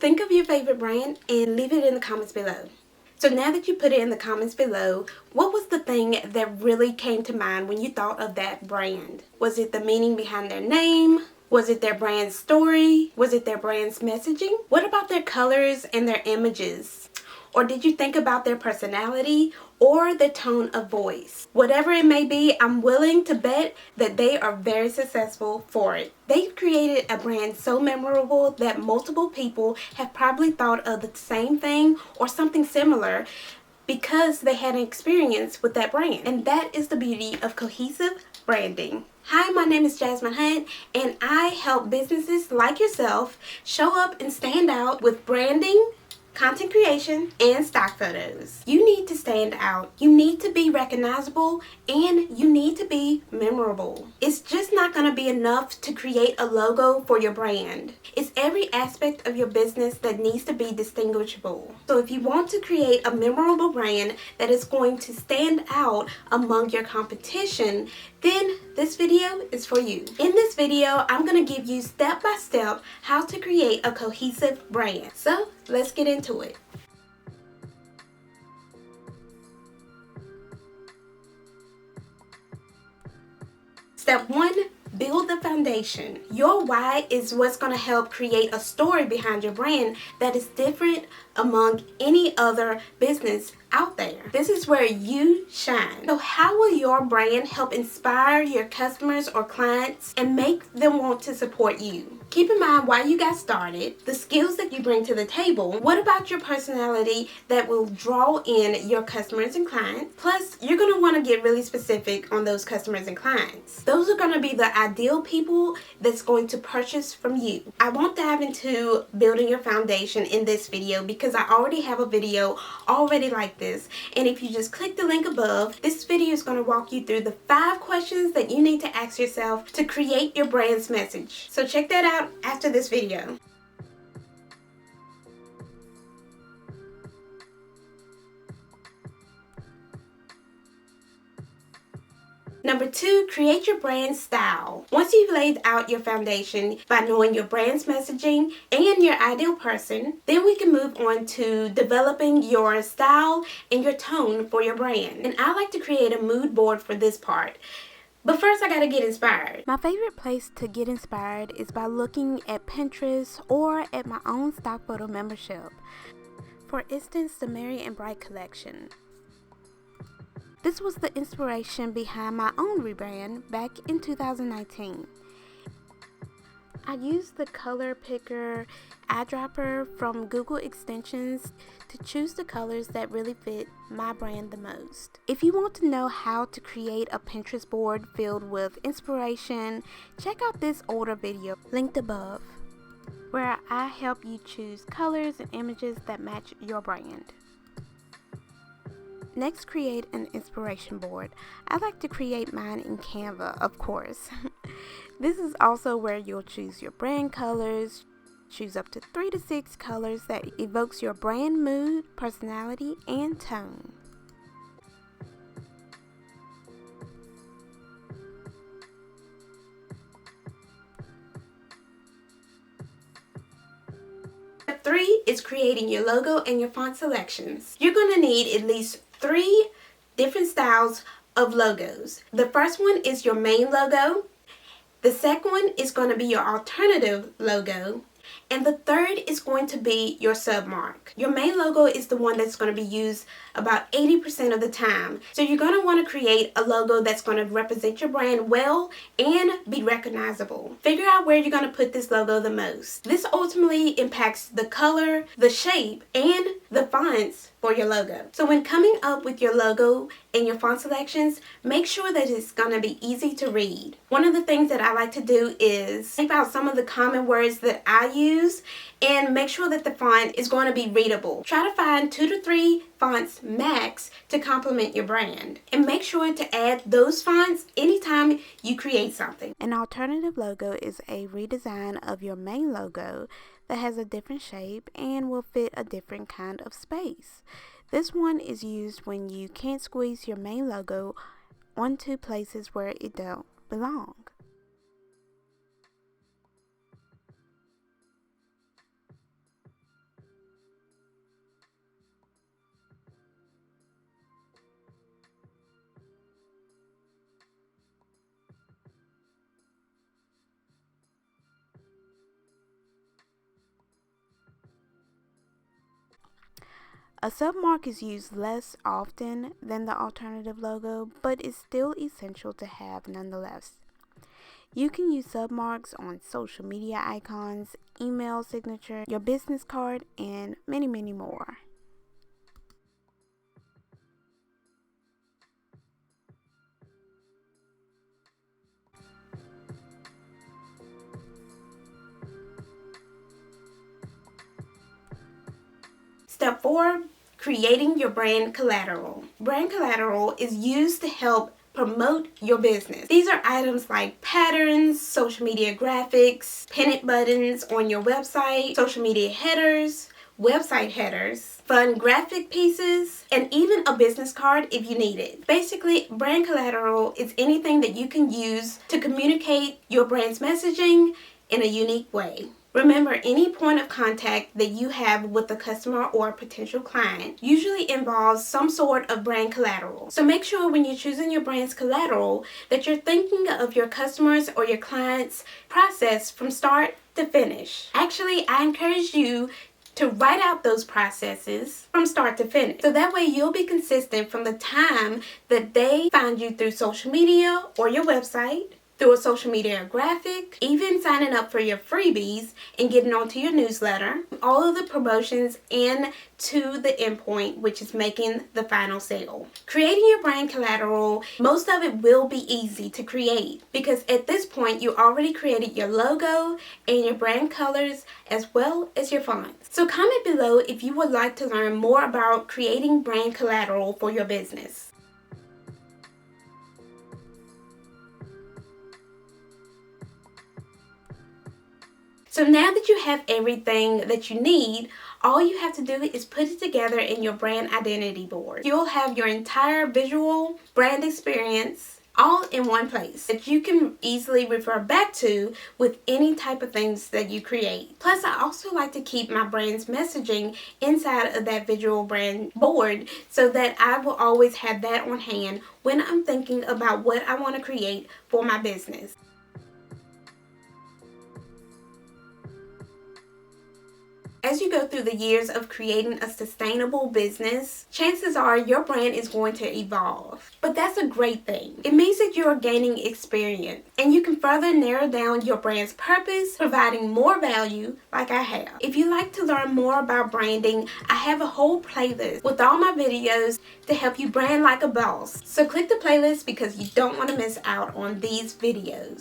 Think of your favorite brand and leave it in the comments below. So now that you put it in the comments below, what was the thing that really came to mind when you thought of that brand? Was it the meaning behind their name? Was it their brand story? Was it their brand's messaging? What about their colors and their images? Or did you think about their personality or the tone of voice? Whatever it may be, I'm willing to bet that they are very successful for it. They've created a brand so memorable that multiple people have probably thought of the same thing or something similar because they had an experience with that brand. And that is the beauty of cohesive branding. Hi, my name is Jasmine Hunt, and I help businesses like yourself show up and stand out with branding, content creation, and stock photos. You need to stand out. You need to be recognizable, and you need to be memorable. It's just not going to be enough to create a logo for your brand. It's every aspect of your business that needs to be distinguishable. So if you want to create a memorable brand that is going to stand out among your competition, then this video is for you. In this video, I'm going to give you step by step how to create a cohesive brand. So let's get into it. Step 1, build the foundation. Your why is what's going to help create a story behind your brand that is different among any other business out there. This is where you shine. So how will your brand help inspire your customers or clients and make them want to support you? Keep in mind why you got started, the skills that you bring to the table. What about your personality that will draw in your customers and clients? Plus, you're going to want to get really specific on those customers and clients. Those are going to be the ideal people that's going to purchase from you. I won't dive into building your foundation in this video because I already have a video already like this. And if you just click the link above, this video is going to walk you through the 5 questions that you need to ask yourself to create your brand's message. So check that out after this video. Number 2, create your brand style. Once you've laid out your foundation by knowing your brand's messaging and your ideal person, then we can move on to developing your style and your tone for your brand. And I like to create a mood board for this part. But first I gotta get inspired. My favorite place to get inspired is by looking at Pinterest or at my own stock photo membership. For instance, the Merry and Bright collection. This was the inspiration behind my own rebrand back in 2019. I used the color picker eyedropper from Google Extensions to choose the colors that really fit my brand the most. If you want to know how to create a Pinterest board filled with inspiration, check out this older video linked above, where I help you choose colors and images that match your brand. Next, create an inspiration board. I like to create mine in Canva, of course. This is also where you'll choose your brand colors. Choose up to 3 to 6 colors that evokes your brand mood, personality, and tone. Step 3 is creating your logo and your font selections. You're going to need at least 3 different styles of logos. The first one is your main logo. The second one is going to be your alternative logo. And the third is going to be your submark. Your main logo is the one that's going to be used about 80% of the time. So you're going to want to create a logo that's going to represent your brand well and be recognizable. Figure out where you're going to put this logo the most. This ultimately impacts the color, the shape, and the fonts for your logo. So when coming up with your logo and your font selections, make sure that it's going to be easy to read. One of the things that I like to do is type out some of the common words that I use and make sure that the font is going to be readable. Try to find 2 to 3 fonts max to complement your brand, and make sure to add those fonts anytime you create something. An alternative logo is a redesign of your main logo that has a different shape and will fit a different kind of space. This one is used when you can't squeeze your main logo onto places where it don't belong. A submark is used less often than the alternative logo, but is still essential to have nonetheless. You can use submarks on social media icons, email signature, your business card, and many, many more. Step 4, creating your brand collateral. Brand collateral is used to help promote your business. These are items like patterns, social media graphics, pin buttons on your website, social media headers, website headers, fun graphic pieces, and even a business card if you need it. Basically, brand collateral is anything that you can use to communicate your brand's messaging in a unique way. Remember, any point of contact that you have with a customer or a potential client usually involves some sort of brand collateral. So make sure when you're choosing your brand's collateral that you're thinking of your customers or your clients' process from start to finish. Actually, I encourage you to write out those processes from start to finish. So that way you'll be consistent from the time that they find you through social media or your website, through a social media graphic, even signing up for your freebies and getting onto your newsletter, all of the promotions, and to the endpoint, which is making the final sale. Creating your brand collateral, most of it will be easy to create because at this point you already created your logo and your brand colors as well as your fonts. So comment below if you would like to learn more about creating brand collateral for your business. So now that you have everything that you need, all you have to do is put it together in your brand identity board. You'll have your entire visual brand experience all in one place that you can easily refer back to with any type of things that you create. Plus, I also like to keep my brand's messaging inside of that visual brand board so that I will always have that on hand when I'm thinking about what I want to create for my business. As you go through the years of creating a sustainable business, chances are your brand is going to evolve. But that's a great thing. It means that you're gaining experience and you can further narrow down your brand's purpose, providing more value like I have. If you'd like to learn more about branding, I have a whole playlist with all my videos to help you brand like a boss. So click the playlist because you don't want to miss out on these videos.